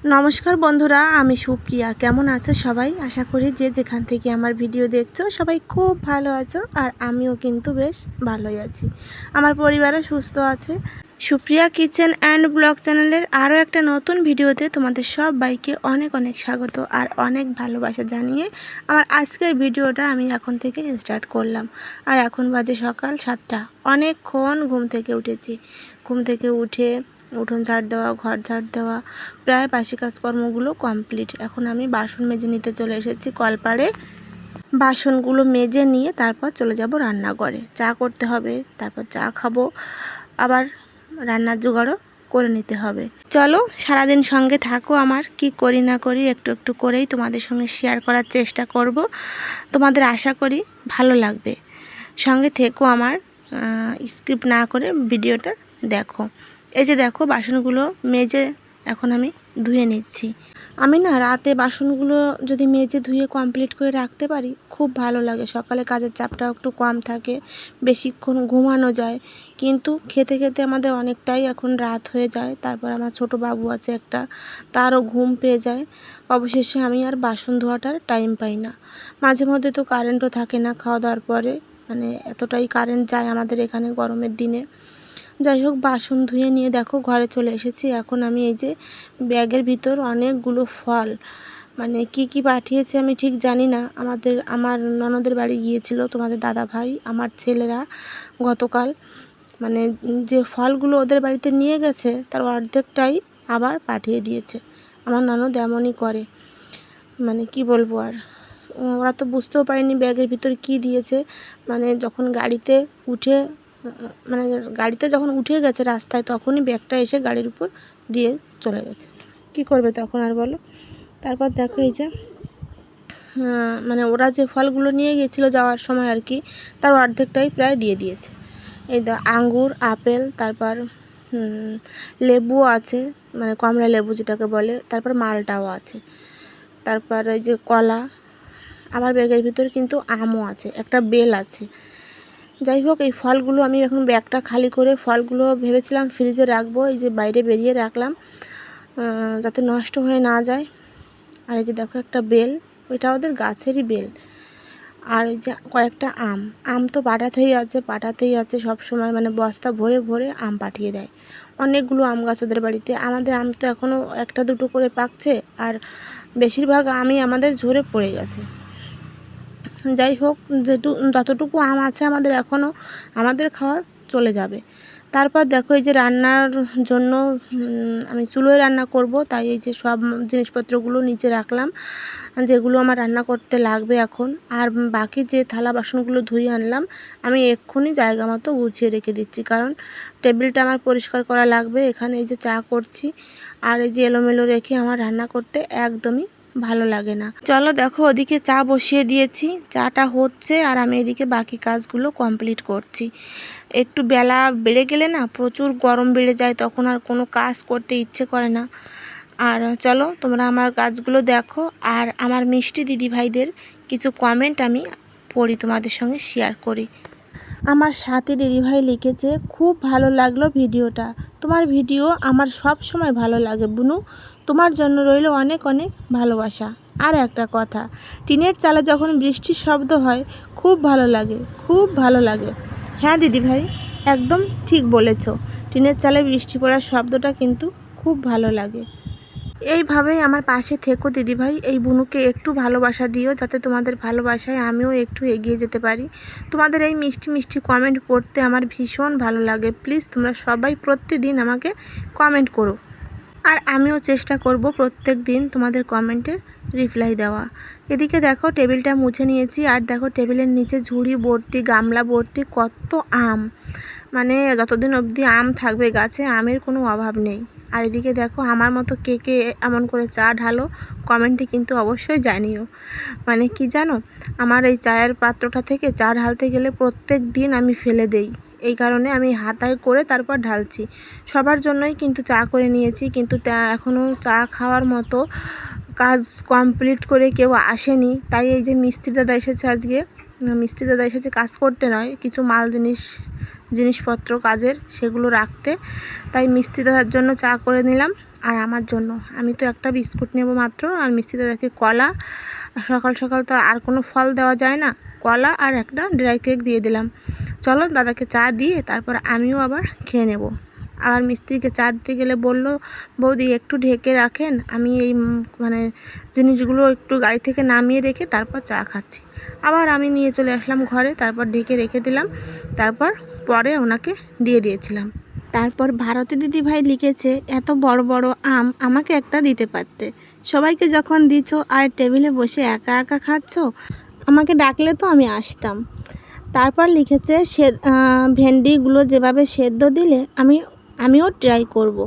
নমস্কার বন্ধুরা, আমি সুপ্রিয়া। কেমন আছো সবাই? আশা করি যে যেখান থেকে আমার ভিডিও দেখছো সবাই খুব ভালো আছো, আর আমিও কিন্তু বেশ ভালোই আছি। আমার পরিবারও সুস্থ আছে। সুপ্রিয়া কিচেন অ্যান্ড ব্লগ চ্যানেলের আরও একটা নতুন ভিডিওতে তোমাদের সবাইকে অনেক অনেক স্বাগত আর অনেক ভালোবাসা জানিয়ে আমার আজকের ভিডিওটা আমি এখন থেকে স্টার্ট করলাম। আর এখন বাজে সকাল 7টা। অনেকক্ষণ ঘুম থেকে উঠেছি। ঘুম থেকে উঠে উঠোন ঝাড় দেওয়া, ঘর ঝাড় দেওয়া, প্রায় বাসি কাজকর্মগুলো কমপ্লিট। এখন আমি বাসন মেজে নিতে চলে এসেছি কলপাড়ে। বাসনগুলো মেজে নিয়ে তারপর চলে যাব রান্নাঘরে। চা করতে হবে, তারপর চা খাবো, আবার রান্নার জোগাড়ও করে নিতে হবে। চলো সারাদিন সঙ্গে থাকো। আমার কি করি না করি একটু একটু করেই তোমাদের সঙ্গে শেয়ার করার চেষ্টা করব। তোমাদের আশা করি ভালো লাগবে। সঙ্গে থেকো আমার, স্কিপ না করে ভিডিওটা দেখো। এই যে দেখো, বাসনগুলো মেজে এখন আমি ধুয়ে নিচ্ছি। আমি না রাতে বাসনগুলো যদি মেজে ধুয়ে কমপ্লিট করে রাখতে পারি খুব ভালো লাগে। সকালে কাজের চাপটাও একটু কম থাকে, বেশিক্ষণ ঘুমানো যায়। কিন্তু খেতে খেতে আমাদের অনেকটাই এখন রাত হয়ে যায়। তারপর আমার ছোট বাবু আছে একটা, তারও ঘুম পেয়ে যায়। অবশেষে আমি আর বাসন ধোয়াটার টাইম পাই না। মাঝে মধ্যে তো কারেন্টও থাকে না খাওয়া দাওয়ার পরে, মানে এতটাই কারেন্ট যায় আমাদের এখানে গরমের দিনে। যাই হোক, বাসন ধুয়ে নিয়ে দেখো ঘরে চলে এসেছি। এখন আমি এই যে ব্যাগের ভিতর অনেকগুলো ফল, মানে কি কি পাঠিয়েছে আমি ঠিক জানি না। আমার ননদের বাড়ি গিয়েছিল তোমাদের দাদা ভাই, আমার ছেলেরা গতকাল, মানে যে ফলগুলো ওদের বাড়িতে নিয়ে গেছে তার অর্ধেকটাই আবার পাঠিয়ে দিয়েছে। আমার ননদ এমনই করে, মানে কি বলবো আর। ওরা তো বুঝতেও পারেনি ব্যাগের ভিতর কি দিয়েছে। মানে যখন গাড়িতে উঠে, মানে গাড়িতে যখন উঠে গেছে রাস্তায়, তখনই ব্যাগটা এসে গাড়ির উপর দিয়ে চলে গেছে। কি করবে তখন আর বলো। তারপর দেখো এই যে মানে ওরা যে ফলগুলো নিয়ে গিয়েছিলো যাওয়ার সময় আর কি, তার অর্ধেকটাই প্রায় দিয়ে দিয়েছে। এই আঙ্গুর, আপেল, তারপর লেবু আছে, মানে কমলা লেবু যেটাকে বলে, তারপর মালটাও আছে, তারপর এই যে কলা। আমার ব্যাগের ভিতরে কিন্তু আমও আছে, একটা বেল আছে। যাই হোক, এই ফলগুলো আমি এখন ব্যাগটা খালি করে ফলগুলো ভেবেছিলাম ফ্রিজে রাখবো। এই যে বাইরে বেরিয়ে রাখলাম যাতে নষ্ট হয়ে না যায়। আর এই যে দেখো একটা বেল, ওইটা ওদের গাছেরই বেল। আর এই যে কয়েকটা আম তো পাঠাতেই আছে সব সময়, মানে বস্তা ভরে ভরে আম পাঠিয়ে দেয়। অনেকগুলো আম গাছ ওদের বাড়িতে। আমাদের আম তো এখনও একটা দুটো করে পাকছে, আর বেশিরভাগ আমই আমাদের ঝরে পড়ে গেছে। যাই হোক, যতটুকু আম আছে আমাদের এখনও, আমাদের খাওয়া চলে যাবে। তারপর দেখো এই যে রান্নার জন্য আমি চুলোয় রান্না করব, তাই এই যে সব জিনিসপত্রগুলো নিচে রাখলাম যেগুলো আমার রান্না করতে লাগবে এখন। আর বাকি যে থালা বাসনগুলো ধুয়ে আনলাম আমি এক্ষুনি জায়গা মতো গুছিয়ে রেখে দিচ্ছি, কারণ টেবিলটা আমার পরিষ্কার করা লাগবে। এখানে এই যে চা করছি, আর এই যে এলোমেলো রেখে আমার রান্না করতে একদমই ভালো লাগে না। চলো দেখো, ওদিকে চা বসিয়ে দিয়েছি, চাটা হচ্ছে আর আমি এদিকে বাকি কাজগুলো কমপ্লিট করছি। একটু বেলা বেড়ে গেলে না প্রচুর গরম বেড়ে যায়, তখন আর কোনো কাজ করতে ইচ্ছে করে না। আর চলো তোমরা আমার কাজগুলো দেখো, আর আমার মিষ্টি দিদিভাইদের কিছু কমেন্ট আমি পড়ি, তোমাদের সঙ্গে শেয়ার করি। আমার সাথী দিদিভাই লিখেছে, খুব ভালো লাগলো ভিডিওটা। তোমার ভিডিও আমার সব সময় ভালো লাগে বুনু, তোমার জন্য রইল অনেক অনেক ভালোবাসা। আর একটা কথা, টিনের চালে যখন বৃষ্টির শব্দ হয় খুব ভালো লাগে, খুব ভালো লাগে। হ্যাঁ দিদিভাই, একদম ঠিক বলেছ। টিনের চালে বৃষ্টি পড়ার শব্দটা কিন্তু খুব ভালো লাগে। এইভাবেই আমার পাশে থেকো দিদিভাই। এই বুনুকে একটু ভালোবাসা দিও, যাতে তোমাদের ভালোবাসায় আমিও একটু এগিয়ে যেতে পারি। তোমাদের এই মিষ্টি মিষ্টি কমেন্ট পড়তে আমার ভীষণ ভালো লাগে। প্লিজ তোমরা সবাই প্রতিদিন আমাকে কমেন্ট করো, আর আমিও চেষ্টা করব প্রত্যেক দিন তোমাদের কমেন্টের রিপ্লাই দেওয়া। এদিকে দেখো টেবিলটা মুছে নিয়েছি, আর দেখো টেবিলের নিচে ঝুড়ি ভর্তি, গামলা ভর্তি কত আম। মানে যতদিন অবধি আম থাকবে গাছে, আমের কোনো অভাব নেই। আর এদিকে দেখো আমার মতো কে কে এমন করে চা ঢালো, কমেন্টে কিন্তু অবশ্যই জানিও। মানে কি জানো, আমার এই চায়ের পাত্রটা থেকে চা ঢালতে গেলে প্রত্যেক দিন আমি ফেলে দেই। এই কারণে আমি হাতায় করে তারপর ঢালছি। সবার জন্যই কিন্তু চা করে নিয়েছি, কিন্তু এখনও চা খাওয়ার মতো কাজ কমপ্লিট করে কেউ আসেনি। তাই এই যে মিস্ত্রি দাদা এসেছে আজকে, মিস্ত্রি দাদা এসেছে কাজ করতে নয়, কিছু মাল জিনিসপত্র কাজের সেগুলো রাখতে। তাই মিস্ত্রি দাদার জন্য চা করে নিলাম, আর আমার জন্য আমি তো একটা বিস্কুট নেব মাত্র, আর মিষ্টি দাদাকে কলা। সকাল সকাল তো আর কোনো ফল দেওয়া যায় না, কলা আর একটা ড্রাই কেক দিয়ে দিলাম। চলো দাদাকে চা দিয়ে তারপর আমিও আবার খেয়ে নেব। আবার মিস্ত্রিকে চা দিতে গেলে বলল, বৌদি একটু ঢেকে রাখেন, আমি এই মানে জিনিসগুলো একটু গাড়ি থেকে নামিয়ে রেখে তারপর চা খাচ্ছি। আবার আমি নিয়ে চলে আসলাম ঘরে, তারপর ঢেকে রেখে দিলাম, তারপর পরে ওনাকে দিয়ে দিয়েছিলাম। তারপর ভারতী দিদিভাই লিখেছে, এত বড় বড় আম আমাকে একটা দিতে পারতে, সবাইকে যখন দিছো আর টেবিলে বসে একা একা খাচ্ছ, আমাকে ডাকলে তো আমি আসতাম। তারপর লিখেছে, ভেন্ডিগুলো যেভাবে সেদ্ধ দিলে আমিও ট্রাই করব।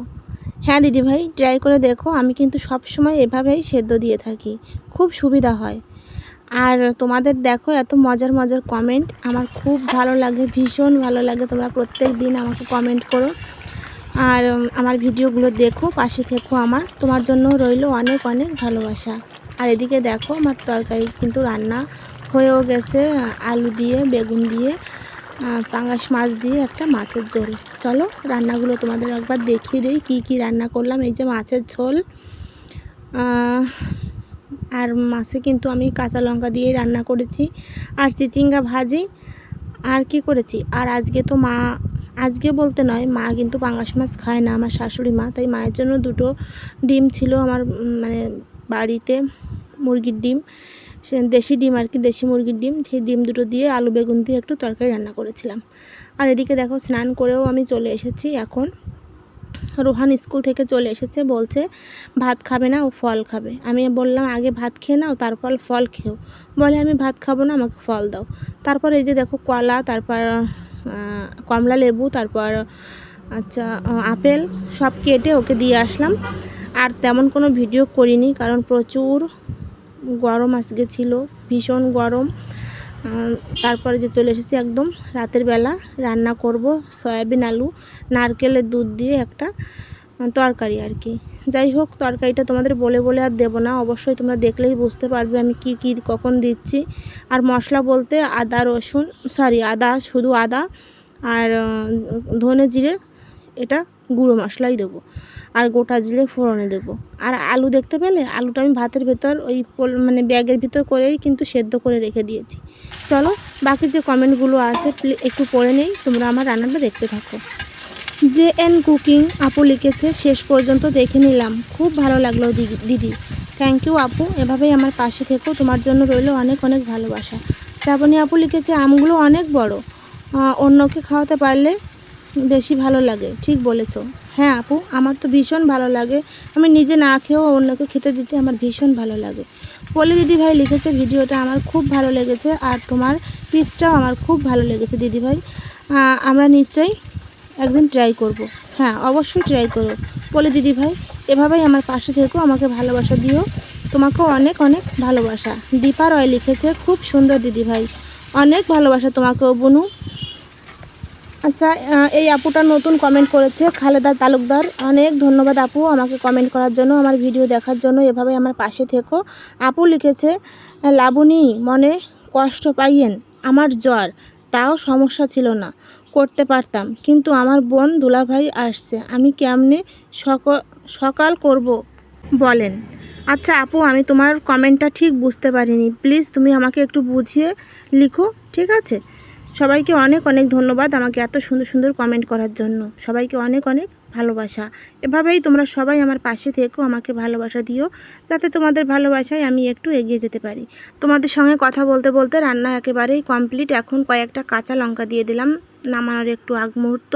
হ্যাঁ দিদিভাই, ট্রাই করে দেখো, আমি কিন্তু সব সময় এভাবেই সেদ্ধ দিয়ে থাকি, খুব সুবিধা হয়। আর তোমাদের দেখো এত মজার মজার কমেন্ট, আমার খুব ভালো লাগে, ভীষণ ভালো লাগে। তোমরা প্রত্যেক দিন আমাকে কমেন্ট করো আর আমার ভিডিওগুলো দেখো, পাশে থেকো আমার, তোমার জন্য রইল অনেক অনেক ভালোবাসা। আর এদিকে দেখো আমার তরকারি কিন্তু রান্না হয়েও গেছে, আলু দিয়ে, বেগুন দিয়ে, পাঙ্গাস মাছ দিয়ে একটা মাছের ঝোল। চলো রান্নাগুলো তোমাদের একবার দেখিয়ে দিই কী কী রান্না করলাম। এই যে মাছের ঝোল, আর মাছে কিন্তু আমি কাঁচা লঙ্কা দিয়ে রান্না করেছি, আর চিচিঙ্গা ভাজি। আর কি করেছি, আর আজকে তো মা, আজকে বলতে নয়, মা কিন্তু পাঙ্গাস মাছ খায় না, আমার শাশুড়ি মা, তাই মায়ের জন্য দুটো ডিম ছিল আমার মানে বাড়িতে, মুরগির ডিম, সে দেশি ডিম আর কি, দেশি মুরগির ডিম, সেই ডিম দুটো দিয়ে আলু বেগুন দিয়ে একটু তরকারি রান্না করেছিলাম। আর এদিকে দেখো স্নান করেও আমি চলে এসেছি। এখন রোহান স্কুল থেকে চলে এসেছে, বলছে ভাত খাবে না, ও ফল খাবে। আমি বললাম আগে ভাত খেয়ে নাও তারপর ফল খেও। বলে আমি ভাত খাবো না, আমাকে ফল দাও। তারপর এই যে দেখো কলা, তারপর কমলা লেবু, তারপর আপেল সব কেটে ওকে দিয়ে আসলাম। আর তেমন কোনো ভিডিও করিনি, কারণ প্রচুর গরম আজকে ছিল, ভীষণ গরম। তারপরে যে চলে এসেছি একদম রাতের বেলা, রান্না করব সয়াবিন আলু নারকেলের দুধ দিয়ে একটা তরকারি আর কি। যাই হোক, তরকারিটা তোমাদের বলে বলে আর দেবো না, অবশ্যই তোমরা দেখলেই বুঝতে পারবে আমি কি কি কখন দিচ্ছি। আর মশলা বলতে আদা রসুন, আদা, শুধু আদা আর ধনে জিরে, এটা গুঁড়ো মশলাই দেবো, আর গোটা জিরে ফোড়নে দেবো। আর আলু দেখতে পেলে, আলুটা আমি ভাতের ভেতর ওই মানে ব্যাগের ভিতর করেই কিন্তু সেদ্ধ করে রেখে দিয়েছি। চলো বাকি যে কমেন্টগুলো আছে একটু পড়ে নেই, তোমরা আমার রান্নাটা দেখতে থাকো। JN কুকিং আপু লিখেছে, শেষ পর্যন্ত দেখে নিলাম, খুব ভালো লাগলো দিদি। থ্যাংক ইউ আপু, এভাবেই আমার পাশে থেকো, তোমার জন্য রইল অনেক অনেক ভালোবাসা। শ্রাবণী আপু লিখেছে, আমগুলো অনেক বড়, অন্যকে খাওয়াতে পারলে বেশি ভালো লাগে। ঠিক বলেছো। হ্যাঁ আপু, আমার তো ভীষণ ভালো লাগে, আমি নিজে না খেয়েও অন্যকে খেতে দিতে আমার ভীষণ ভালো লাগে। পলি দিদিভাই লিখেছে, ভিডিওটা আমার খুব ভালো লেগেছে, আর তোমার টিপসটাও আমার খুব ভালো লেগেছে দিদিভাই, আমরা নিশ্চয়ই একদিন ট্রাই করব। হ্যাঁ অবশ্যই ট্রাই করো পলি দিদিভাই, এভাবেই আমার পাশে থেকো, আমাকে ভালোবাসা দিও, তোমাকেও অনেক অনেক ভালোবাসা। দীপা রয় লিখেছে, খুব সুন্দর দিদিভাই, অনেক ভালোবাসা তোমাকেও বনু। আচ্ছা, এই আপুটা নতুন কমেন্ট করেছে, খালেদা তালুকদার, অনেক ধন্যবাদ আপু আমাকে কমেন্ট করার জন্য, আমার ভিডিও দেখার জন্য, এভাবে আমার পাশে থেকো। আপু লিখেছে, লাবণী মনে কষ্ট পাইয়েন, আমার জ্বর, তাও সমস্যা ছিল না, করতে পারতাম, কিন্তু আমার বোন দুলাভাই আসছে, আমি কেমনে সকাল করব বলেন। আচ্ছা আপু, আমি তোমার কমেন্টটা ঠিক বুঝতে পারিনি, প্লিজ তুমি আমাকে একটু বুঝিয়ে লিখো, ঠিক আছে? সবাইকে অনেক অনেক ধন্যবাদ আমাকে এত সুন্দর সুন্দর কমেন্ট করার জন্য, সবাইকে অনেক অনেক ভালোবাসা। এভাবেই তোমরা সবাই আমার পাশে থেকো, আমাকে ভালোবাসা দিও, যাতে তোমাদের ভালোবাসায় আমি একটু এগিয়ে যেতে পারি। তোমাদের সঙ্গে কথা বলতে বলতে রান্না একেবারেই কমপ্লিট। এখন কয়েকটা কাঁচা লঙ্কা দিয়ে দিলাম নামানোর একটু আগ মুহূর্ত,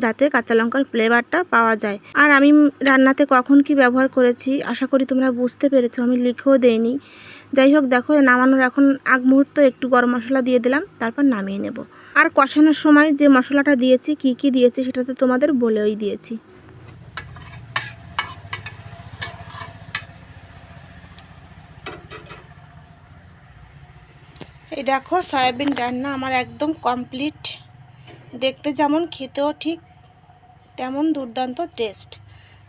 যাতে কাঁচা লঙ্কার ফ্লেভারটা পাওয়া যায়। আর আমি রান্নাতে কখন কি ব্যবহার করেছি আশা করি তোমরা বুঝতে পেরেছো, আমি লিখেও দেইনি। যাই হোক, দেখো নামানোর এখন আগ মুহূর্ত একটু গরম মশলা দিয়ে দিলাম, তারপর নামিয়ে নেব। আর কষানোর সময় যে মশলাটা দিয়েছি, কি কি দিয়েছি সেটা তো তোমাদের বলেই দিয়েছি। এই দেখো সয়াবিন রান্না আমার একদম কমপ্লিট, দেখতে যেমন খেতেও ঠিক তেমন দুর্দান্ত টেস্ট।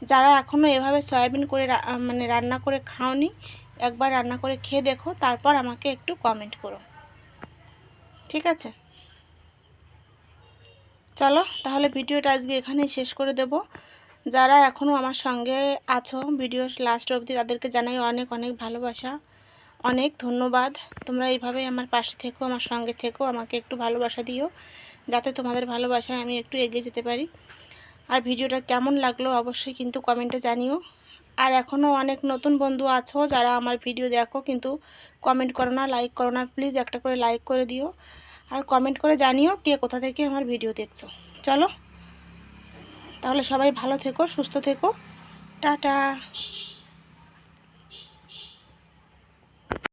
যারা এখনও এভাবে সয়াবিন করে মানে রান্না করে খাওনি, একবার রান্না করে খেয়ে দেখো, তারপর আমাকে একটু কমেন্ট করো, ঠিক আছে? চলো তাহলে ভিডিওটা আজকে এখানেই শেষ করে দেব। যারা এখনও আমার সঙ্গে আছো ভিডিওর লাস্ট অবধি তাদেরকে জানাই অনেক অনেক ভালোবাসা, অনেক ধন্যবাদ। তোমরা এইভাবেই আমার পাশে থেকো, আমার সঙ্গে থেকো, আমাকে একটু ভালোবাসা দিও, যাতে তোমাদের ভালোবাসায় আমি একটু এগিয়ে যেতে পারি। আর ভিডিওটা কেমন লাগলো অবশ্যই কিন্তু কমেন্টে জানিও। আর এখনও অনেক নতুন বন্ধু আছো যারা আমার ভিডিও দেখো কিন্তু কমেন্ট করো না, লাইক করো না, প্লিজ একটা করে লাইক করে দিও আর কমেন্ট করে জানিও কে কোথা থেকে আমার ভিডিও দেখছো। চলো তাহলে সবাই ভালো থেকো, সুস্থ থেকো, টাটা।